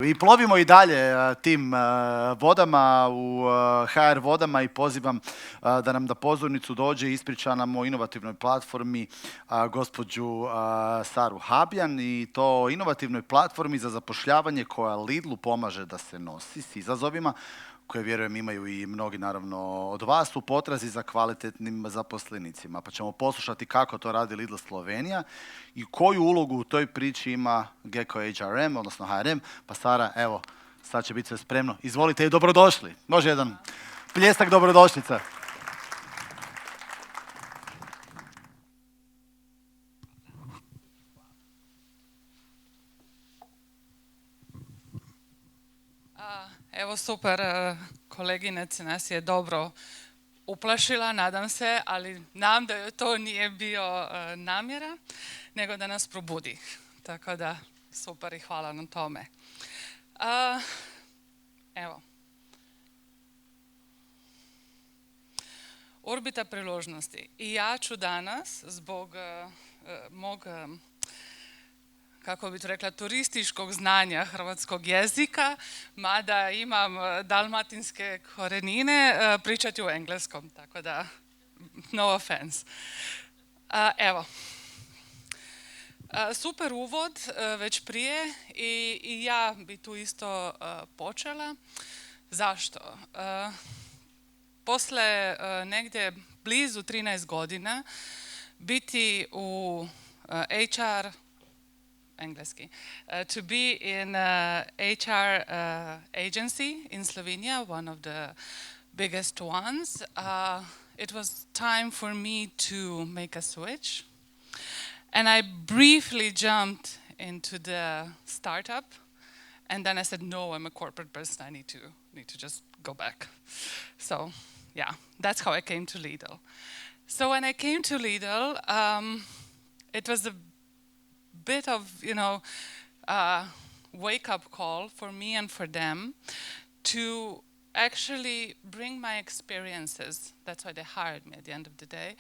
I plovimo i dalje tim vodama u HR vodama i pozivam da nam da pozornicu dođe i ispriča nam o inovativnoj platformi gospođu Saru Habjan i to inovativnoj platformi za zapošljavanje koja Lidlu pomaže da se nosi s izazovima koje vjerujem imaju i mnogi naravno od vas u potrazi za kvalitetnim zaposlenicima. Pa ćemo poslušati kako to radi Lidl Slovenija i koju ulogu u toj priči ima Gecko HRM, odnosno HRM. Pa Sara, evo, sad će biti sve spremno. Izvolite i dobrodošli. Može jedan pljestak dobrodošlica. Evo super, koleginica nas je dobro uplašila, nadam se, ali nam da to nije bio namjera, nego da nas probudi. Tako da super i hvala na tome. Evo. Orbita priložnosti. I ja ću danas zbog mog kako bih rekla, turističkog znanja hrvatskog jezika, mada imam dalmatinske korenine, pričati u engleskom, tako da, no offense. Evo, super uvod već prije i ja bi tu isto počela. Zašto? Posle negdje blizu 13 godina biti u HR engleski. To be in a HR agency in Slovenia, one of the biggest ones, it was time for me to make a switch. And I briefly jumped into the startup, and then I said, no, I'm a corporate person, I need to just go back. So, yeah, that's how I came to Lidl. So when I came to Lidl, it was a bit of, wake-up call for me and for them to actually bring my experiences, that's why they hired me at the end of the day,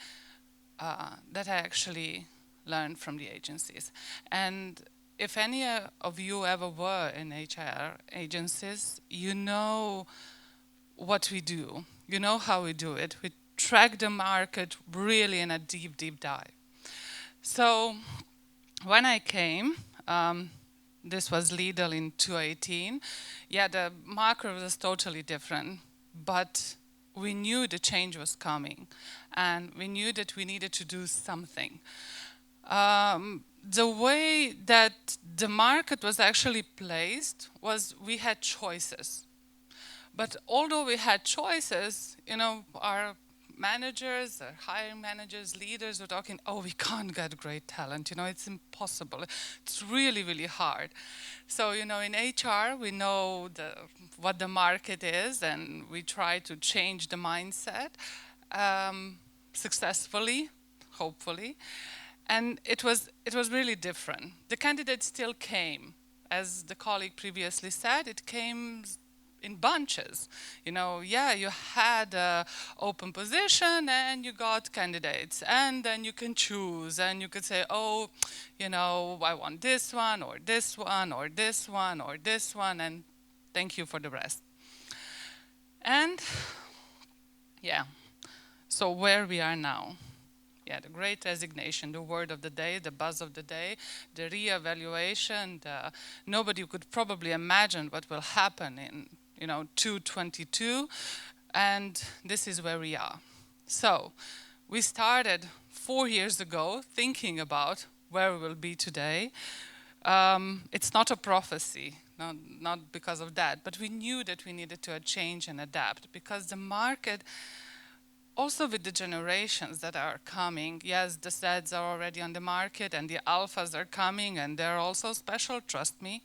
that I actually learned from the agencies. And if any of you ever were in HR agencies, you know what we do. You know how we do it. We track the market really in a deep, deep dive. So when I came, this was Lidl in 2018, yeah, the market was totally different, but we knew the change was coming, and we knew that we needed to do something. The way that the market was actually placed was we had choices. But although we had choices, our managers, hiring managers, leaders were talking, oh, we can't get great talent, it's impossible. It's really, really hard. So, in HR, we know what the market is, and we try to change the mindset successfully, hopefully. And it was really different. The candidates still came. As the colleague previously said, it came in bunches. You had an open position and you got candidates, and then you can choose and you could say, oh, I want this one or this one or this one or this one, and thank you for the rest. And yeah, so where we are now. Yeah, the great resignation, the word of the day, the buzz of the day, the re-evaluation, nobody could probably imagine what will happen in 2022, and this is where we are. So we started 4 years ago thinking about where we will be today. It's not a prophecy, not because of that, but we knew that we needed to change and adapt, because the market, also with the generations that are coming, yes, the Zs are already on the market and the alphas are coming, and they're also special, trust me.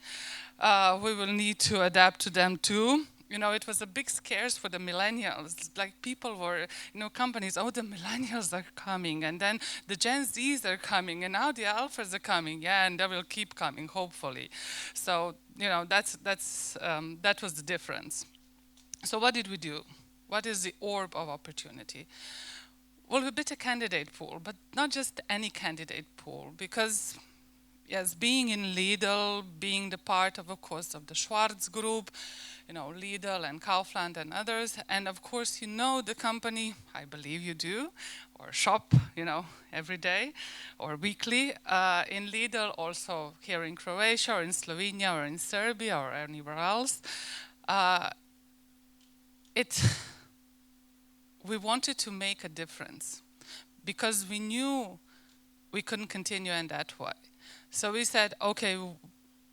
We will need to adapt to them too. It was a big scares for the millennials. Like people were, companies, oh, the millennials are coming, and then the Gen Zs are coming, and now the alphas are coming, yeah, and they will keep coming, hopefully. So, that was the difference. So what did we do? What is the orb of opportunity? Well, we built a candidate pool, but not just any candidate pool, because yes, being in Lidl, being the part of course, of the Schwarz group, Lidl and Kaufland and others. And of course, you know the company, I believe you do, or shop, every day or weekly in Lidl, also here in Croatia or in Slovenia or in Serbia or anywhere else. Uh, it, we wanted to make a difference because we knew we couldn't continue in that way. So we said, okay,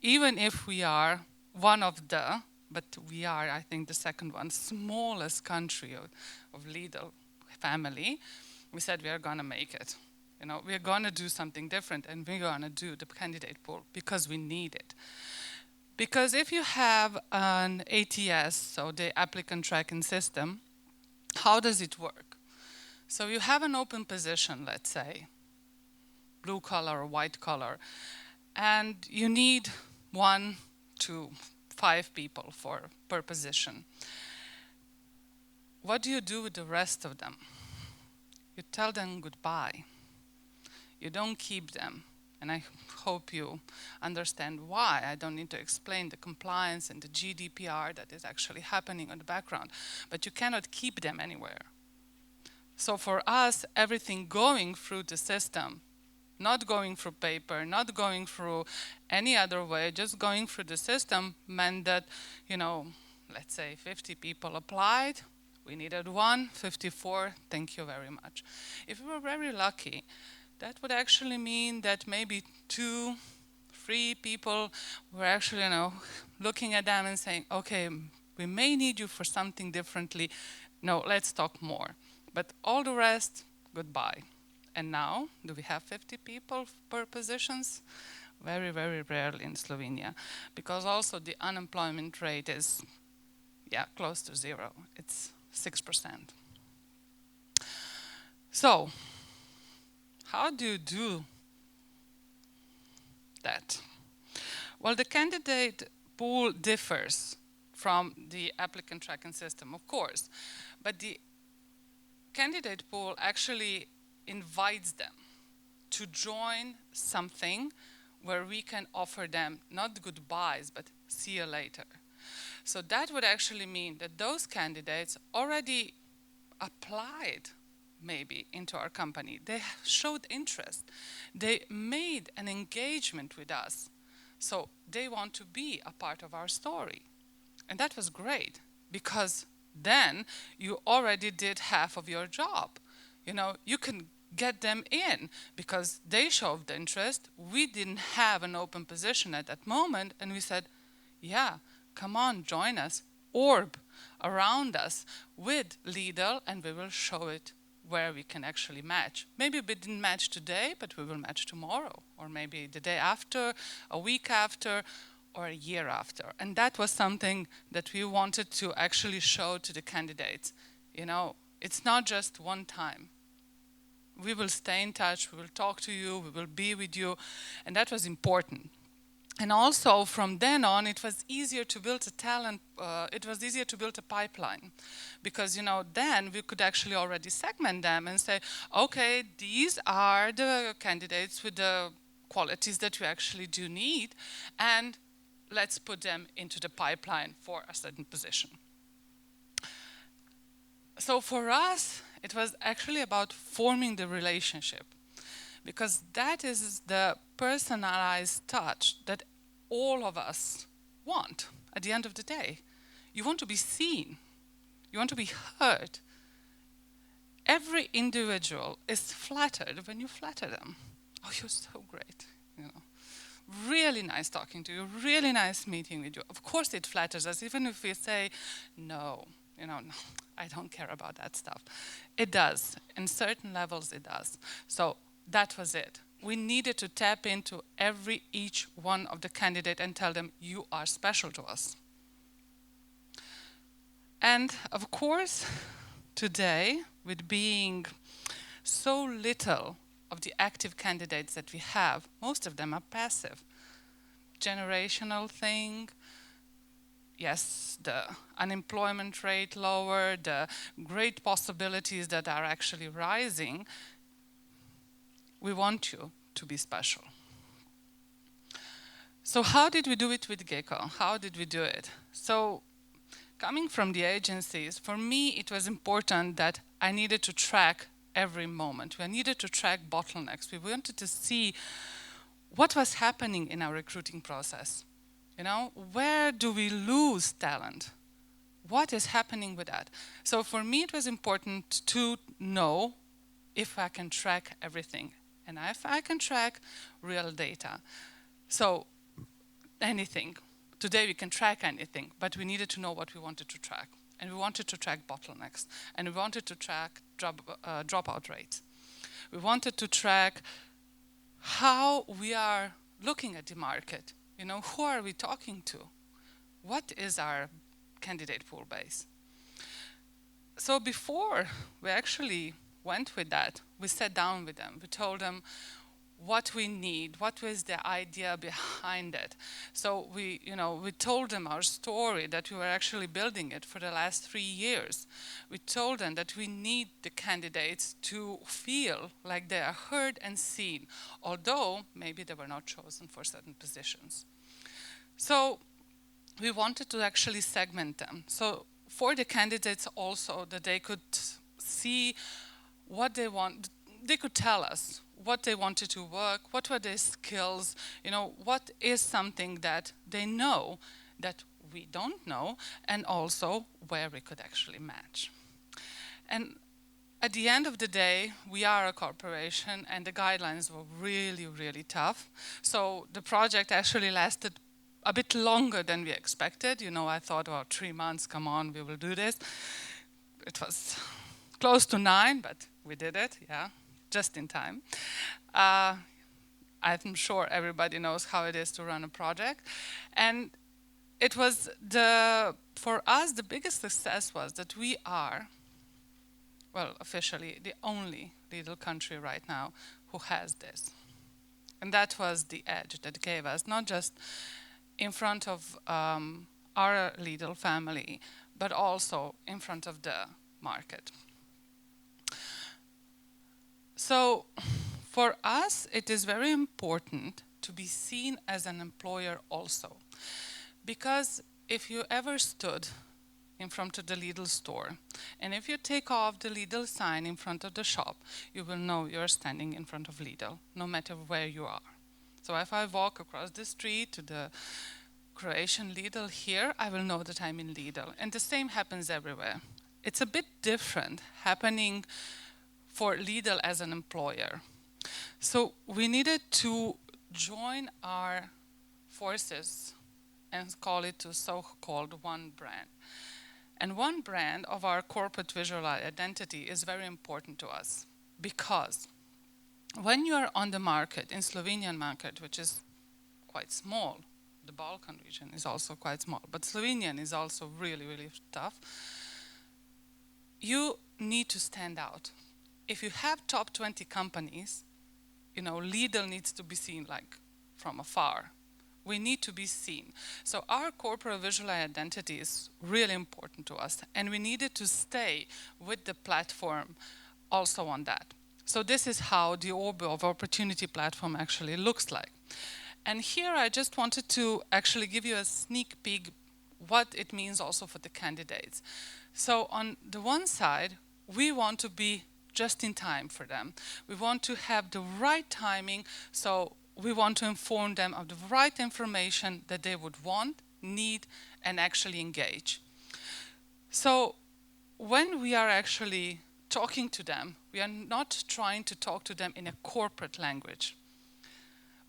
even if we are one of the, but we are, I think, the second one, smallest country of Lidl family, we said we are going to make it. We are going to do something different, and we're going to do the candidate pool because we need it. Because if you have an ATS, so the applicant tracking system, how does it work? So you have an open position, let's say, blue collar or white collar, and you need 1 to 5 people per position. What do you do with the rest of them? You tell them goodbye. You don't keep them. And I hope you understand why. I don't need to explain the compliance and the GDPR that is actually happening in the background. But you cannot keep them anywhere. So for us, everything going through the system, not going through paper, not going through any other way, just going through the system meant that, let's say 50 people applied, we needed 54, thank you very much. If we were very lucky, that would actually mean that maybe 2, 3 people were actually, looking at them and saying, okay, we may need you for something differently. No, let's talk more. But all the rest, goodbye. And now, do we have 50 people per positions? Very, very rarely in Slovenia. Because also the unemployment rate is, close to 0. It's 6%. So, how do you do that? Well, the candidate pool differs from the applicant tracking system, of course. But the candidate pool actually invites them to join something where we can offer them not goodbyes, but see you later. So that would actually mean that those candidates already applied maybe into our company. They showed interest. They made an engagement with us. So they want to be a part of our story. And that was great because then you already did half of your job. You can get them in because they showed interest. We didn't have an open position at that moment, and we said, yeah, come on, join us, orb around us with Lidl, and we will show it where we can actually match. Maybe we didn't match today, but we will match tomorrow, or maybe the day after, a week after, or a year after. And that was something that we wanted to actually show to the candidates. It's not just one time. We will stay in touch, we will talk to you, we will be with you, and that was important. And also from then on, it was easier to build a talent, it was easier to build a pipeline. Because, then we could actually already segment them and say, okay, these are the candidates with the qualities that we actually do need, and let's put them into the pipeline for a certain position. So for us, it was actually about forming the relationship, because that is the personalized touch that all of us want at the end of the day. You want to be seen. You want to be heard. Every individual is flattered when you flatter them. Oh, you're so great. Really nice talking to you. Really nice meeting with you. Of course it flatters us, even if we say, no, no, I don't care about that stuff. It does. In certain levels, it does. So that was it. We needed to tap into each one of the candidates and tell them, you are special to us. And of course, today, with being so little of the active candidates that we have, most of them are passive. Generational thing, yes, the unemployment rate lower, the great possibilities that are actually rising. We want you to be special. So how did we do it with Gecko? How did we do it? So coming from the agencies, for me it was important that I needed to track every moment. We needed to track bottlenecks. We wanted to see what was happening in our recruiting process. You know, where do we lose talent? What is happening with that? So for me it was important to know if I can track everything. And if I can track real data. So anything. Today we can track anything, but we needed to know what we wanted to track. And we wanted to track bottlenecks. And we wanted to track dropout rates. We wanted to track how we are looking at the market. You know, who are we talking to? What is our candidate pool base? So before we actually went with that, we sat down with them. We told them what we need, what was the idea behind it. So we told them our story, that we were actually building it for the last 3 years. We told them that we need the candidates to feel like they are heard and seen, although maybe they were not chosen for certain positions. So we wanted to actually segment them. So for the candidates also, that they could see what they want, they could tell us what they wanted to work, what were their skills, you know, what is something that they know that we don't know, and also where we could actually match. And at the end of the day, we are a corporation, and the guidelines were really, really tough. So the project actually lasted a bit longer than we expected. You know, I thought, well, 3 months, come on, we will do this. It was close to 9, but we did it, yeah, just in time. I'm sure everybody knows how it is to run a project. And it was for us, the biggest success was that we are, well, officially, the only Lidl country right now who has this. And that was the edge that gave us, not just in front of our Lidl family, but also in front of the market. So for us, it is very important to be seen as an employer also. Because if you ever stood in front of the Lidl store, and if you take off the Lidl sign in front of the shop, you will know you're standing in front of Lidl, no matter where you are. So if I walk across the street to the Croatian Lidl here, I will know that I'm in Lidl. And the same happens everywhere. It's a bit different happening for Lidl as an employer. So we needed to join our forces and call it to so-called one brand. And one brand of our corporate visual identity is very important to us, because when you are on the market, in Slovenian market, which is quite small, the Balkan region is also quite small, but Slovenian is also really, really tough, you need to stand out. If you have top 20 companies, you know, Lidl needs to be seen like from afar. We need to be seen. So our corporate visual identity is really important to us, and we needed to stay with the platform also on that. So this is how the Orb of Opportunity platform actually looks like. And here I just wanted to actually give you a sneak peek what it means also for the candidates. So on the one side, we want to be just in time for them. We want to have the right timing, so we want to inform them of the right information that they would want, need, and actually engage. So when we are actually talking to them, we are not trying to talk to them in a corporate language.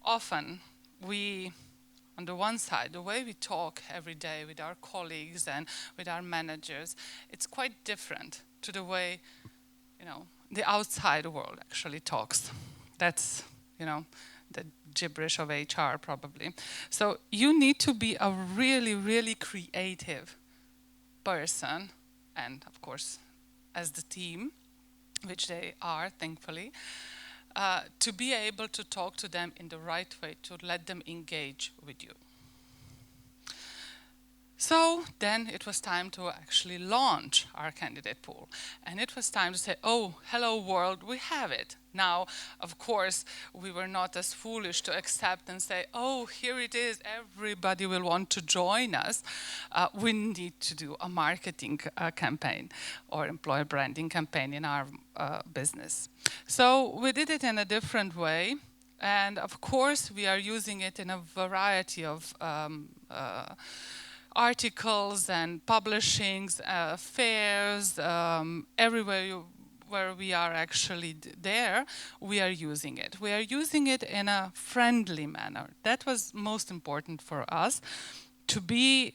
Often, on the one side, the way we talk every day with our colleagues and with our managers, it's quite different to the way, you know, the outside world actually talks. That's, you know, the gibberish of HR probably. So you need to be a really, really creative person, and of course, as the team, which they are, thankfully, to be able to talk to them in the right way, to let them engage with you. So then it was time to actually launch our candidate pool. And it was time to say, oh, hello world, we have it. Now, of course, we were not as foolish to accept and say, oh, here it is, everybody will want to join us. We need to do a marketing campaign or employer branding campaign in our business. So we did it in a different way. And of course, we are using it in a variety of articles and publishings, fairs, everywhere where we are actually there, we are using it. We are using it in a friendly manner. That was most important for us, to be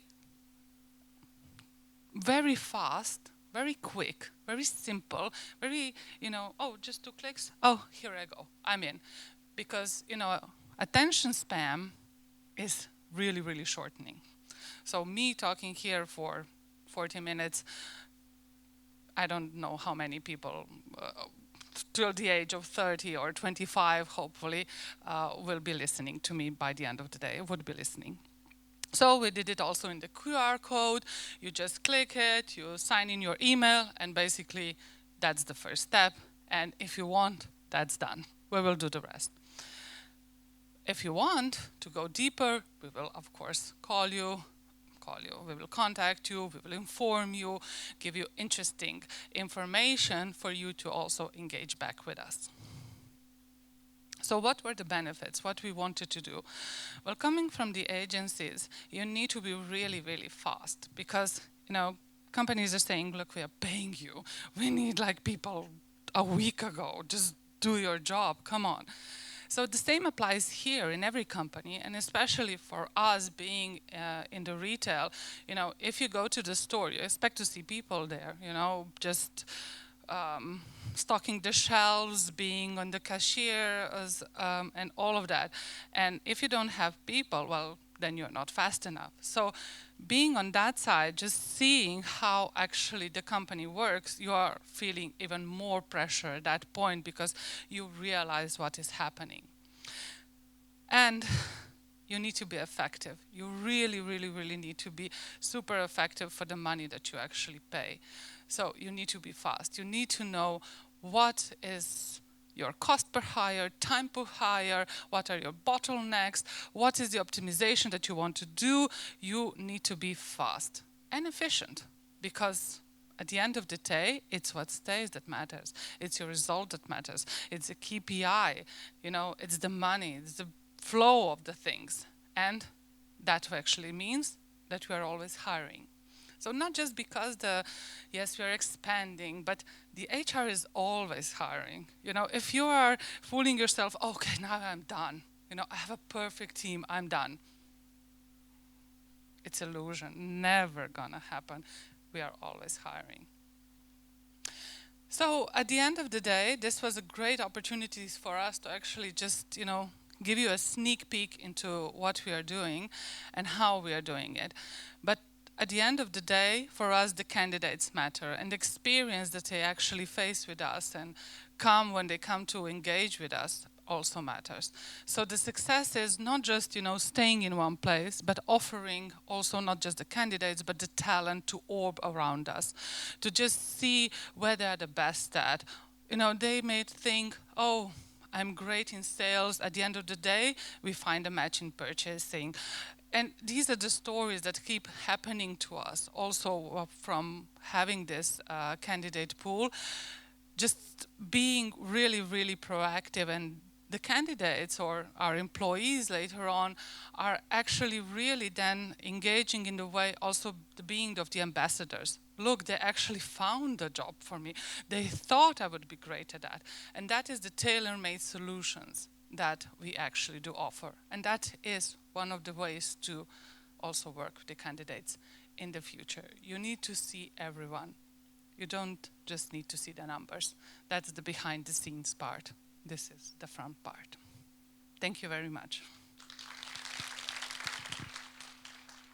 very fast, very quick, very simple, very, oh, just 2 clicks, oh, here I go, I'm in. Because, attention span is really, really shortening. So me talking here for 40 minutes, I don't know how many people till the age of 30 or 25, hopefully, will be listening to me by the end of the day, would be listening. So we did it also in the QR code. You just click it, you sign in your email, and basically that's the first step. And if you want, that's done. We will do the rest. If you want to go deeper, we will, of course, call you. We will contact you, we will inform you, give you interesting information for you to also engage back with us. So what were the benefits, what we wanted to do? Well, coming from the agencies, you need to be really, really fast because, companies are saying, look, we are paying you. We need like people a week ago, just do your job, come on. So the same applies here in every company, and especially for us being in the retail. If you go to the store, you expect to see people there, just stocking the shelves, being on the cashier, and all of that. And if you don't have people, well, then you're not fast enough. So being on that side, just seeing how actually the company works, you are feeling even more pressure at that point because you realize what is happening. And you need to be effective. You really, really, really need to be super effective for the money that you actually pay. So you need to be fast. You need to know what is your cost per hire, time per hire, what are your bottlenecks, what is the optimization that you want to do. You need to be fast and efficient because at the end of the day, it's what stays that matters. It's your result that matters. It's a KPI, it's the money, it's the flow of the things. And that actually means that we are always hiring. So not just because yes, we are expanding, but the HR is always hiring. If you are fooling yourself, okay, now I'm done. I have a perfect team, I'm done. It's illusion, never gonna happen. We are always hiring. So at the end of the day, this was a great opportunity for us to actually just, give you a sneak peek into what we are doing and how we are doing it. But at the end of the day, for us, the candidates matter, and the experience that they actually face with us and when they come to engage with us also matters. So the success is not just, staying in one place, but offering also not just the candidates, but the talent to orb around us, to just see where they're the best at. They may think, oh, I'm great in sales. At the end of the day, we find a match in purchasing. And these are the stories that keep happening to us also from having this candidate pool, just being really, really proactive. And the candidates or our employees later on are actually really then engaging in the way also the being of the ambassadors. Look, they actually found a job for me. They thought I would be great at that. And that is the tailor-made solutions that we actually do offer. And that is one of the ways to also work with the candidates in the future. You need to see everyone. You don't just need to see the numbers. That's the behind the scenes part. This is the front part. Thank you very much.